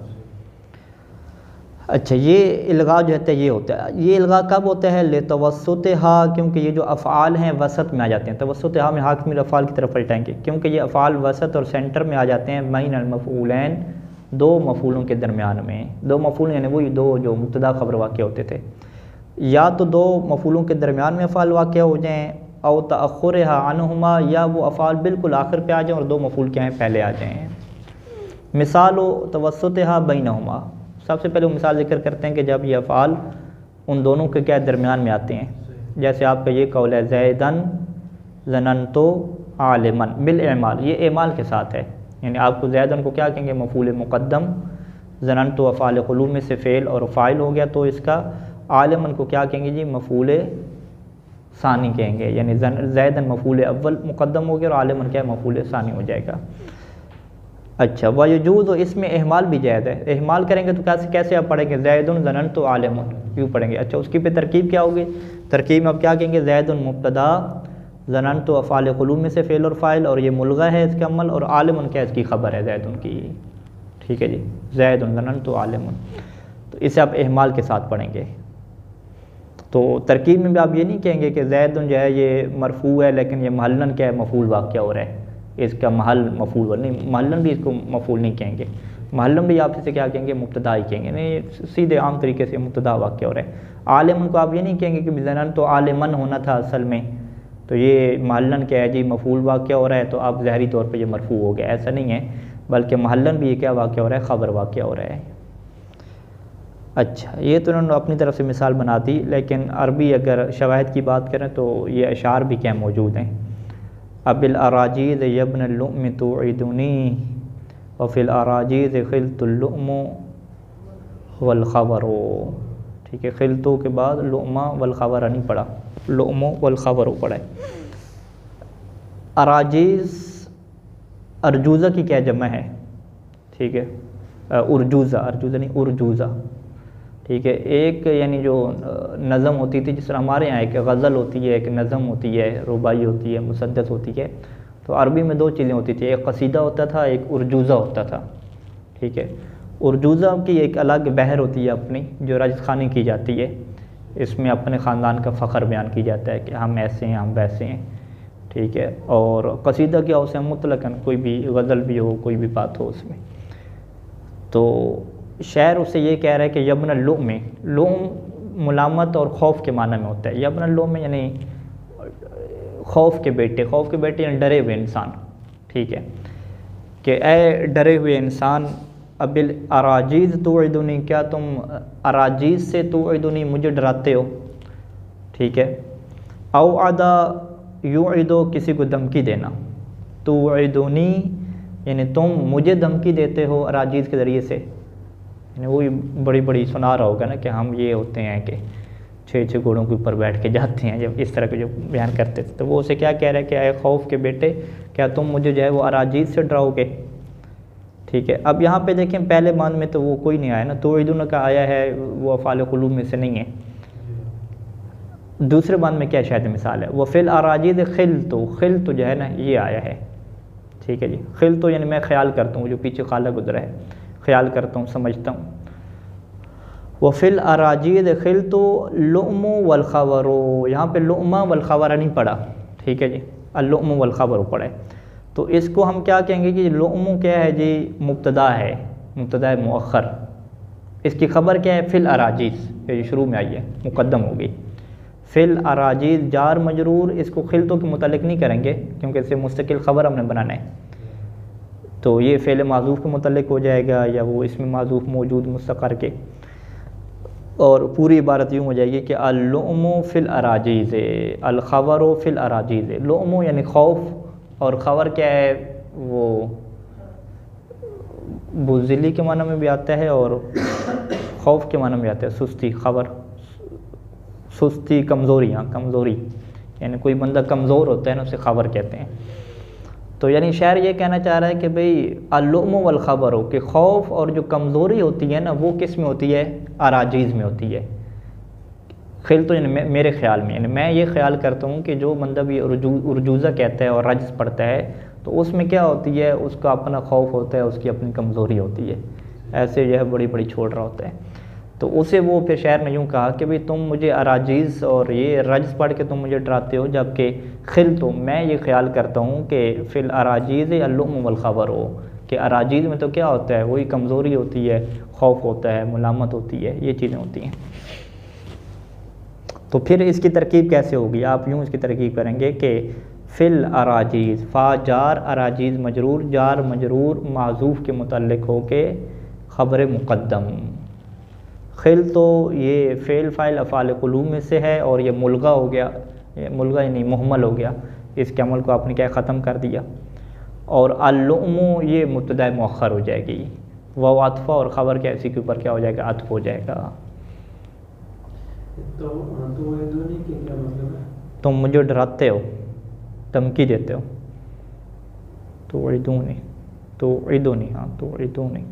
अच्छा, ये इल्ग़ा जो है ये होता है। ये इल्ग़ा कब होता है, लितवस्सुतिहा, क्योंकि ये जो अफ़आल हैं वसत में आ जाते हैं। तवस्सुतिहा में हाकिम अफ़आल की तरफ पलटाएंगे, क्योंकि ये अफ़आल वसत और सेंटर में आ जाते हैं, बैनल मफ़ऊलैन, दो मफ़ूलों के दरमियान में। दो मफ़ूल यानी वही दो जो मुब्तदा ख़बर वाक़या होते थे, या तो दो मफ़ूलों के दरमियान में अफ़आल वाक़या हो जाएँ, औ तअख़ुरहा अन्हुमा, या वो अफ़आल बिल्कुल आखिर पे आ जाएँ और दो मफ़ूल क्या हैं, पहले आ जाएँ। मिसाल तवस्सुतिहा बैनहुमा, सबसे पहले वो मिसाल ज़िक्र करते हैं कि जब ये अफ़आल उन दोनों के क्या दरमियान में आते हैं। जैसे आपका ये कौल है, ज़ैदन ज़ननतु आलिमन बिल एमाल, ये एमाल के साथ है, यानी आपको ज़ैदन को क्या कहेंगे, मफूल मुक़द्दम। ज़नन तो अफ़ाल क़ुलूब में से फ़ेल और फ़ाइल हो गया, तो इसका आलिमन को क्या कहेंगे जी, मफूल सानी कहेंगे। यानी ज़ैदन मफूल अव्वल मुक़द्दम हो गया और आलिमन क्या है, मफूल सानी हो जाएगा। अच्छा, वयजूज़, इसमें एहमाल भी जायज़ है। एहमाल करेंगे तो कैसे आप पढ़ेंगे, ज़ैदुन ज़नन तो आलिमुन, यूँ पढ़ेंगे। अच्छा, उसकी पे तरकीब क्या होगी, तरकीब में आप क्या कहेंगे, ज़ैदुन मुब्तदा, ज़नन तो अफ़ाल क़ुलूब में से फ़ेल और फ़ाइल, और ये मुलगा है इसका अमल, और आलिमुन क्या इसकी ख़बर है ज़ैदुन की। ठीक है जी, ज़ैदुन ज़नन तो आलिमुन, तो इसे आप एहमाल के साथ पढ़ेंगे। तो तरकीब में भी आप ये नहीं कहेंगे कि ज़ैदुन जो है ये मरफू है, लेकिन ये महलन क्या है, मफूल वाक़या हो रहा है, इसका महल मफूल नहीं, महलन भी इसको मफूल नहीं कहेंगे, महलन भी आप इसे क्या कहेंगे, मुब्तदा ही कहेंगे। नहीं, सीधे आम तरीके से मुब्तदा वाक़या हो रहा है। आलिमन को आप ये नहीं कहेंगे कि ज़नन तो आलिमन होना था असल में, तो ये महलन क्या है जी, मफूल वाक़या हो रहा है, तो आप ज़ाहरी तौर पर ये मरफू हो गया, ऐसा नहीं है, बल्कि महलन भी ये क्या वाक़या हो रहा है, ख़बर वाक़या हो रहा है। अच्छा, ये तो उन्होंने अपनी तरफ से मिसाल बना दी, लेकिन अरबी अगर शवाहिद की बात करें तो ये अशार भी क्या मौजूद हैं। अबिल अराजीज़ यब्न लुम तुइदुनी वफ़िल अराजीज़ खिलतुल्लुम वल ख़बरो। ठीक है, खिलतु के बाद लुमा वल ख़बर नहीं पढ़ा, लुमो वल ख़बरो पढ़ा है। अराजीज़ अर्जूज़ा की क्या जमा है, ठीक है, उर्जूज़ा, अर्जूज़ा नहीं उर्जूज़ा। ठीक है, एक यानी जो नज़म होती थी, जिस तरह हमारे यहाँ एक गज़ल होती है, एक नज़म होती है, रुबाई होती है, मुसद्दस होती है, तो अरबी में दो चीज़ें होती थी, एक कसीदा होता था, एक उर्जूज़ा होता था। ठीक है, उर्जूज़ा की एक अलग बहर होती है अपनी, जो राजखानी की जाती है, इसमें अपने ख़ानदान का फ़ख्र बयान किया जाता है कि हम ऐसे हैं, हम वैसे हैं। ठीक है, और कसीदा क्या उसे मुतलकन कोई भी गज़ल भी हो, कोई भी बात हो उसमें। तो शायर उससे ये कह रहा है कि यब्न लुम में, लुम मुलामत और खौफ के माना में होता है। यब्न लुम में यानी खौफ के बेटे, खौफ के बेटे यानी डरे हुए इंसान। ठीक है, कि ए डरे हुए इंसान, अबिल अराजीज़ तुइदुनी, क्या तुम अराजीज़ से तुइदुनी मुझे डराते हो। ठीक है, औ अदा युइदो, किसी को धमकी देना, तुइदुनी यानी तुम मुझे धमकी देते हो अराजीज़ के ज़रिए से, यानी वो बड़ी बड़ी सुना रहा होगा ना कि हम ये होते हैं कि 6 घोड़ों के ऊपर बैठ के जाते हैं, जब इस तरह के जो बयान करते थे, तो वो उसे क्या कह रहा है कि आए खौफ के बेटे, क्या तुम मुझे जो है वो अराजीज़ से डराओगे। ठीक है, अब यहाँ पे देखें पहले मान में तो वो कोई नहीं आया ना, तो ईदुन का आया है, वो अफ़ाल क़ुलूब में से नहीं है। दूसरे मान में क्या शायद मिसाल है, वो फ़िल अराजीज़ खिल तो जो है ना ये आया है। ठीक है जी, खिल तो यानी मैं ख्याल करता हूँ, जो पीछे खाला गुजरा है, ख्याल करता हूँ, समझता हूँ। वो फ़िल अराजीज़ खिल तो लुमो वल ख़बरो, यहाँ पे लुमा वल ख़बरा नहीं पढ़ा। ठीक है जी, अल्लुम वल ख़बरो पढ़ा है, तो इसको हम क्या कहेंगे कि लुमो क्या है जी, मुब्तदा है, मुब्तदा मुअख्खर, इसकी ख़बर क्या है, फ़िल अराजीज़, ये शुरू में आई है, मुक़द्दम हो गई। फ़िल अराजीज़ जार मजरूर, इसको खिलतों के मुतालिक नहीं करेंगे क्योंकि इससे मुस्तकिल ख़बर हमने बनाना है, तो ये फ़ेल माज़ूफ़ के मुतालिक हो जाएगा, या वो इसमें माज़ूफ़ मौजूद मुस्तक़र के, और पूरी इबारत यूँ हो जाएगी कि अल्लुमो फ़िल अराजीज़, अल-ख़बरो फ़िल अराजीज़। लुमो यानी खौफ, और ख़बर क्या है, वो बुज़िली के माना में भी आता है और खौफ के माना में आता है, सुस्ती, ख़बर सुस्ती, कमज़ोरी, हाँ कमज़ोरी, यानी कोई बंदा कमज़ोर होता है ना, उसे ख़बर कहते हैं। तो यानी शायर ये कहना चाह रहा है कि भाई अल्लुम वल ख़बर हो, कि खौफ और जो कमज़ोरी होती है ना, वो किस में होती है, अराजीज़ में होती है। खिल तो यानी मेरे ख़्याल में, यानी मैं ये ख्याल करता हूँ कि जो बंदा भी उर्जूज़ा कहता है और रज्ज़ पढ़ता है, तो उसमें क्या होती है, उसका अपना खौफ होता है, उसकी अपनी कमज़ोरी होती है, ऐसे यह बड़ी बड़ी छोड़ रहा होता है। तो उसे वो फिर शायर ने यूँ कहा कि भाई तुम मुझे अराजीज़ और ये रज्ज़ पढ़ के तुम मुझे डराते हो, जबकि खिल तो मैं ये ख्याल करता हूँ कि फ़िल अराजीज़ अल्लुम वल ख़बर हो, कि अराजीज़ में तो क्या होता है, वही कमज़ोरी होती है, खौफ होता है, मुलामत होती है, ये चीज़ें होती हैं। तो फिर इसकी तरकीब कैसे होगी, आप यूँ इसकी तरकीब करेंगे कि फ़िल अराजीज़, फ़ा जार, अराजीज़ मजरूर, जार मजरूर माज़ूफ़ के मुतल्लिक़ हो के ख़बर मुक़द्दम। खिल तो ये फ़ेल फ़ाइल अफ़ाल क़ुलूब में से है, और ये मुलगा हो गया, ये मुलगा यानी मुहम्मल हो गया, इसके अमल को आपने क्या ख़त्म कर दिया। और अल्लुमु ये मुब्तदा मुअख्खर हो जाएगी, वाव अतफ़ा और ख़बर क्या इसी के ऊपर क्या हो जाएगा, अतफ़ हो जाएगा। तो वईदुनी के क्या मतलब है? तुम मुझे डराते हो, धमकी देते हो। तो वईदुनी, तो वईदुनी, हाँ तो वईदुनी।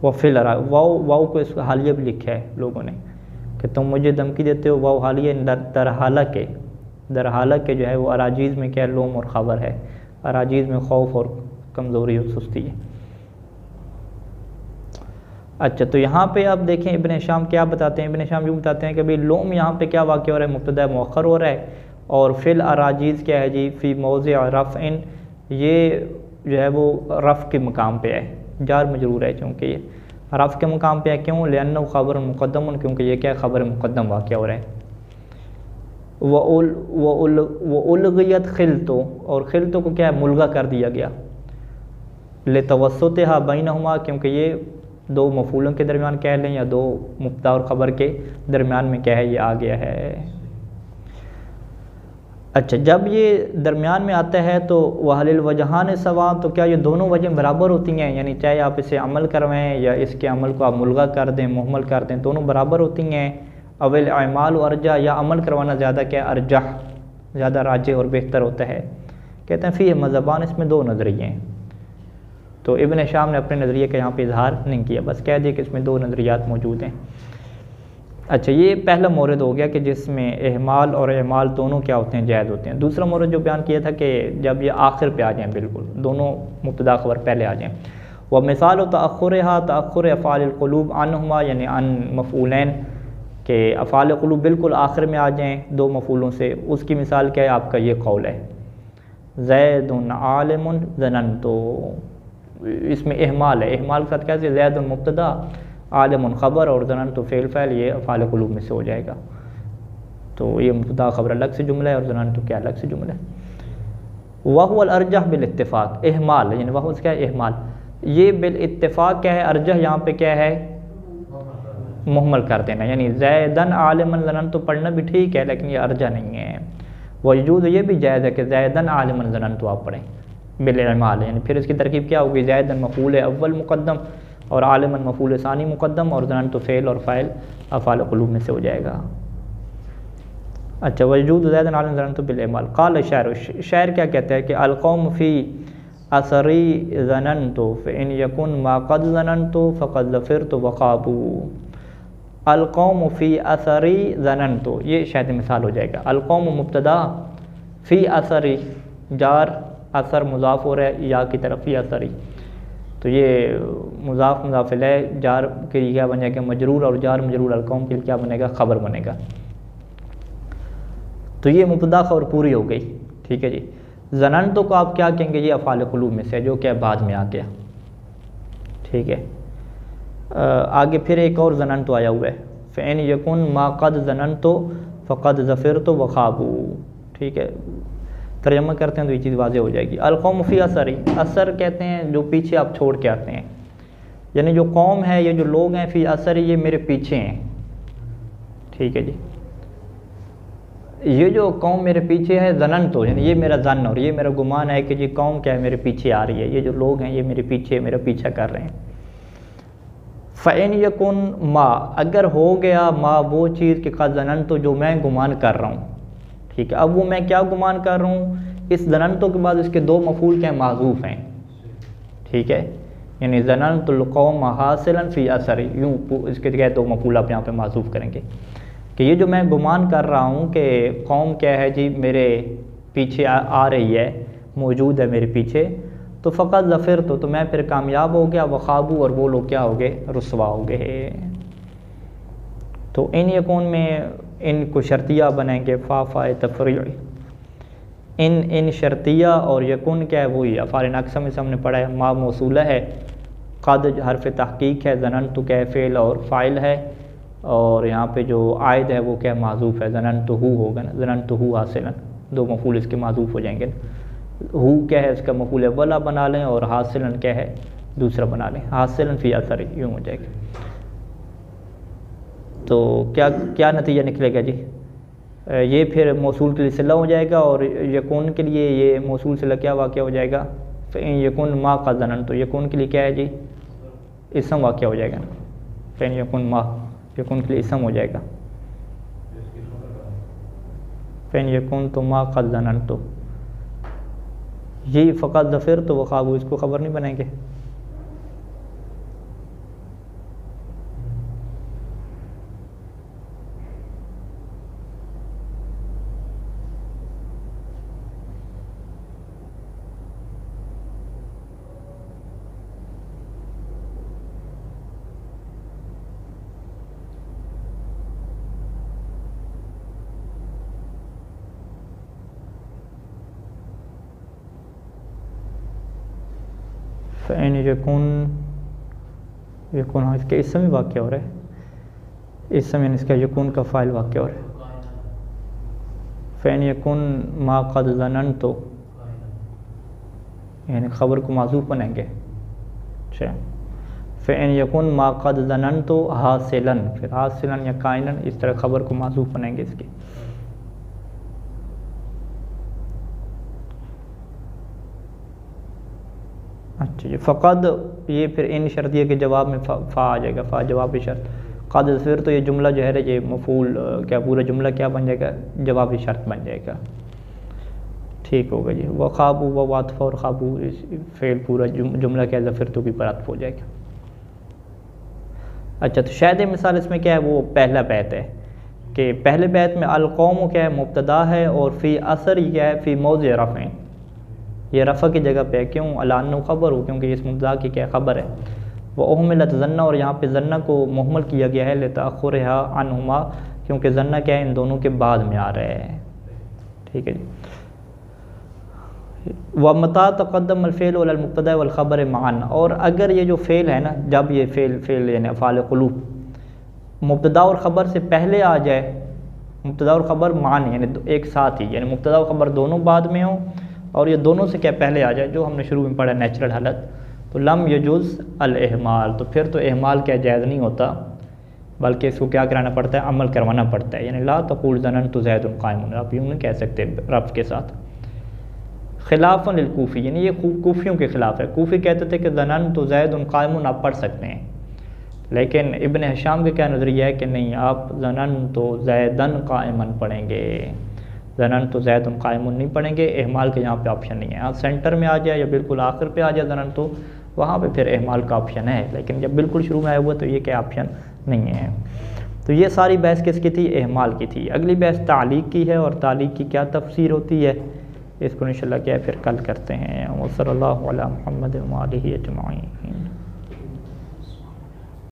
वफ़िल वाव, वाव को इसका हालिया भी लिखा है लोगों ने कि तुम मुझे धमकी देते हो, वाव हालिया दर हालत के जो है वो अराजीज़ में क्या लोम और ख़बर है, अराजीज़ में खौफ और कमज़ोरी और सुस्ती है। अच्छा, तो यहाँ पे आप देखें इब्न हिशाम क्या बताते हैं, इब्न हिशाम यूँ बताते हैं कि भाई लोम यहाँ पे क्या वाक़ हो रहा है, मुब्तदा मुअख्खर हो रहा है, और फिल अराजीज़ क्या है जी, फ़ी मौज़िअ रफ़इन, ये जो है वो रफ़ के मकाम पे है, जार मजरूर है चूँकि ये रफ़ के मकाम पे है। क्यों? लिअन्नहु ख़बर मुक़द्दम, क्योंकि ये क्या ख़बर मुक़द्दम वाक़या हो रहा है। व उल्ग़ियत खिलतो, और खिलतो को क्या है मुल्गा कर दिया गया, लितवस्सुतिहा बैनहुमा, क्योंकि ये दो मफ़ूलों के दरमियान कह लें या दो मुब्तदा और ख़बर के दरमियान में क्या है ये आ गया है। अच्छा, जब ये दरमियान में आता है तो वहलिल वजहान सवा, तो क्या ये दोनों वजह बराबर होती हैं, यानी चाहे आप इसे अमल करवाएं या इसके अमल को आप मुल्गा कर दें, मुहम्मल कर दें, दोनों बराबर होती हैं। अवल अमाल अर्जा, या अमल करवाना ज़्यादा क्या अर्जह, ज़्यादा राजे और बेहतर होता है। कहते हैं फ़ी मज़हबान, इसमें दो नज़रिए हैं। तो इब्न हिशाम ने अपने नज़रिए का यहाँ पे इजहार नहीं किया, बस कह दिया कि इसमें दो नज़रियात मौजूद हैं। अच्छा, ये पहला मोरद हो गया कि जिसमें एहमाल और एमाल दोनों क्या होते हैं, जायज़ होते हैं। दूसरा मोरद जो बयान किया था कि जब ये आखिर पे आ जाएँ, बिल्कुल दोनों मुब्तदा ख़बर पहले आ जाएँ। वह मिसाल व तअख़ुरहा तअख़ुर अफ़ाल क़ुलूब अन्हुमा, यानी अन मफ़ूलैन के अफ़ाल क़ुलूब बिल्कुल आखिर में आ जाएँ दो मफ़ूलों से। उसकी मिसाल क्या है, आपका ये कौल है ज़ैदुन आलिमुन ज़ननतु, इसमें एहमाल है, एहमाल के साथ क्या है ज़ैदुन मुब्तदा आलिमुन ख़बर और ज़ननतु फ़ेल फ़ैल, ये अफ़ाल क़ुलूब में से हो जाएगा। तो ये मुब्तदा ख़बर अलग से जुमला है और ज़ननतु क्या अलग से जुमला है। वहुवल अर्जह बिल इत्तिफ़ाक़, एहमाल यानी वह क्या है एहमाल, ये बिल इत्तिफ़ाक़ क्या है, अर्जह यहाँ पे क्या है मुहम्मल कर देना, यानी ज़ैदन आलिमन ज़ननतु पढ़ना भी ठीक है लेकिन ये अर्जह नहीं है। वजूद ये भी जायज़ है कि ज़ैदन आलिमन ज़ननतु आप पढ़ें बिल इमाल, यानी फिर इसकी तरकीब क्या होगी, ज़ैदन मफ़ूल अव्वल मुक़द्दम और आलिमन मफ़ूल सानी मुक़द्दम और ज़ननतु फ़ेल और फ़ाइल अफ़ाल क़ुलूब में से हो जाएगा। अच्छा, वजूद ज़ैदन आलिमन ज़ननतु बिल इमाल। क़ाल शायर, शायर क्या कहता है कि अलक़ौम फ़ी असरी ज़ननतु फ़इन यकुन मा क़द ज़ननतु फ़क़द ज़फ़िरतु वक़ाबू। अलक़ौम फ़ी असरी ज़ननतु, ये शायद मिसाल हो जाएगा। अलक़ौम मुब्तदा, फ़ी असरी जार, असर मुज़ाफ़ हो रहा है या की तरफ फ़ी असरी, तो ये मुज़ाफ़ मुज़ाफ़ इलैह, जार के लिए क्या बन जाएगा मजरूर, और जार मजरूर अलक़ौम के लिए क्या बनेगा ख़बर बनेगा। तो ये मुब्तदा ख़बर पूरी हो गई, ठीक है जी। ज़ननतु को आप क्या कहेंगे, ये अफ़ाल क़ुलूब में से जो क्या बाद में आ गया, ठीक है। आगे फिर एक और ज़ननतु आया हुआ है, फ़इन यकुन मा क़द ज़ननतु फ़क़द ज़फ़िरतु वख़ाबू, ठीक है। तर्जुमा करते हैं तो ये चीज़ वाज़ेह हो जाएगी। अलक़ौम फ़ी असरी, असर कहते हैं जो पीछे आप छोड़ के आते हैं, यानी जो कौम है, ये जो लोग हैं, फ़ी असरी ये मेरे पीछे हैं, ठीक है जी। ये जो कौम मेरे पीछे है, ज़ननतु यानी ये मेरा ज़न और ये मेरा गुमान है कि जी कौम क्या है मेरे पीछे आ रही है, ये जो लोग हैं ये मेरे पीछे मेरा पीछा कर रहे हैं। फ़इन यकुन मा, अगर हो गया मा वो चीज़ कि क़द ज़ननतु जो मैं गुमान कर रहा हूँ, ठीक है। अब वो मैं क्या गुमान कर रहा हूँ, इस ज़ननतु के बाद इसके दो मफ़ूल क्या माज़ूफ़ हैं, ठीक है। यानी ज़ननतुल क़ौम हासिलन फ़ी असरी, यूँ इसके क्या दो मफ़ूल आप यहाँ पे माज़ूफ़ करेंगे कि ये जो मैं गुमान कर रहा हूँ कि कौम क्या है जी मेरे पीछे आ रही है, मौजूद है मेरे पीछे, तो फ़क़द ज़फ़िरतु तो मैं फिर कामयाब हो गया, वख़ाबू और वो लोग क्या हो गए रुसवा हो गए। तो इन यकून में इनको शर्तिया बनेंगे फ़ा तफ़रीअ, इन शर्तिया और यकून क्या है वही अफ़ाल नक़्सा में से हमने पढ़ा है, मा मौसूला है, क़द हर्फ़ तहक़ीक़ है, ज़ननतु क्या है फ़ेल और फ़ाइल है, और यहाँ पे जो आयद है वो क्या माज़ूफ़ है, ज़ननतुहु होगा ना, ज़ननतुहु हासिलन, दो मफ़ूल इसके माज़ूफ़ हो जाएंगे। हु क्या है इसका मफ़ूल अव्वला बना लें और हासिलन क्या है दूसरा बना लें, हासिलन फ़ी असरी यूँ हो जाएगा। तो क्या क्या नतीजा निकलेगा जी, ये फिर मौसूल के लिए सिला हो जाएगा, और यकून के लिए ये मौसूल सिला क्या वाक़या हो जाएगा, फ़इन यकुन मा का ज़नन, तो यकून के लिए क्या है जी, इसम वाक़या हो जाएगा ना, फ़इन यकुन मा, यकून के लिए इसम हो जाएगा, फ़इन यकुन तो मा का ज़नन, तो यही फ़क़त ज़फ़िर तो वक़ाबू, इसको ख़बर नहीं बनाएंगे। फ़इन यकुन हाँ, इसके इसम ही वाक़या हो रहा है, इसम यानी इसका यकुन का फ़ाइल वाक़या हो रहा है। फ़इन यकुन मा क़द ज़ननतु, यानी ख़बर को माज़ूफ़ बनाएंगे। अच्छा, फ़इन यकुन मा क़द ज़ननतु हासिलन, फिर हासिलन या काइनन, इस तरह ख़बर को माज़ूफ़ बनाएंगे इसकी। अच्छा जी, फ़क़द ये फिर इन शर्तिया के जवाब में फ़ा आ जाएगा, फ़ा जवाब शर्त, क़द फिर तो ये जुमला जो है ये मफ़ूल क्या पूरा जुमला क्या बन जाएगा, जवाबी शर्त बन जाएगा। ठीक होगा जी, व ख़ाबू व वातफ़ और ख़ाबू, इस फ़ेल पूरा जुमला क्या ज़फ़िर तो भी परअत्फ़ हो जाएगा। अच्छा, तो शायद मिसाल इसमें क्या है, वो पहला बैत है कि पहले बैत में अल-कौम क्या है, मुब्तदा है, और फ़ी असर ही क्या है, फ़ी मौज़ि रफ़इन, ये रफ़ा की जगह पे है, क्यों, अलान ख़बर हो, क्योंकि इस मुब्तदा की क्या ख़बर है। वह उहमिलत ज़न्ना, और यहाँ पे ज़न्ना को मुहम्मल किया गया है लितअख़ुरिहा अन्हुमा, क्योंकि ज़न्ना क्या है, इन दोनों के बाद में आ रहा है। ठीक है जी, व मता तक़द्दम अल-फ़िअल वल मुब्तदा वल ख़बर मअन, और अगर ये जो फ़ेल है ना, जब ये फ़ेल यानी अफ़आल क़ुलूब मुब्तदा और ख़बर से पहले आ जाए, मुब्तदा और ख़बर मअन यानी एक साथ ही, यानी मुब्तदा और ख़बर दोनों बाद में हो, और ये दोनों से क्या पहले आ जाए, जो हमने शुरू में पढ़ा नेचुरल हालत, तो लम यजुज़ अल-इहमाल, तो फिर तो इहमाल क्या जायज़ नहीं होता, बल्कि इसको क्या कराना पड़ता है, अमल करवाना पड़ता है। यानी ला तक़ूल ज़ननतु ज़ैदुन क़ाइमुन, आप यूँ नहीं कह सकते रफ़ के साथ। खिलाफ़न लिल-कूफ़ी, यानी ये कूफ़ियों के ख़िलाफ़ है। कूफ़ी कहते थे कि ज़ननतु ज़ैदुन क़ाइमुन आप पढ़ सकते हैं, लेकिन इब्न हिशाम का क्या नज़रिया है कि नहीं, आप ज़ननतु ज़ैदन क़ाइमन पढ़ेंगे, ज़ननतु ज़ैदुन क़ाइमुन नहीं पढ़ेंगे। इहमाल के यहाँ पे ऑप्शन नहीं है, हाँ सेंटर में आ जाए या बिल्कुल आखिर पे आ जाए ज़ननतु, वहाँ पे फिर इहमाल का ऑप्शन है, लेकिन जब बिल्कुल शुरू में आया हुआ तो ये क्या ऑप्शन नहीं है। तो ये सारी बहस किसकी थी, इहमाल की थी। अगली बहस तालीक़ की है, और तालीक़ की क्या तफसीर होती है, इसको इंशाअल्लाह क्या फिर कल करते हैं। व सल्लल्लाहु अला मुहम्मद व आलिहि अजमाइन।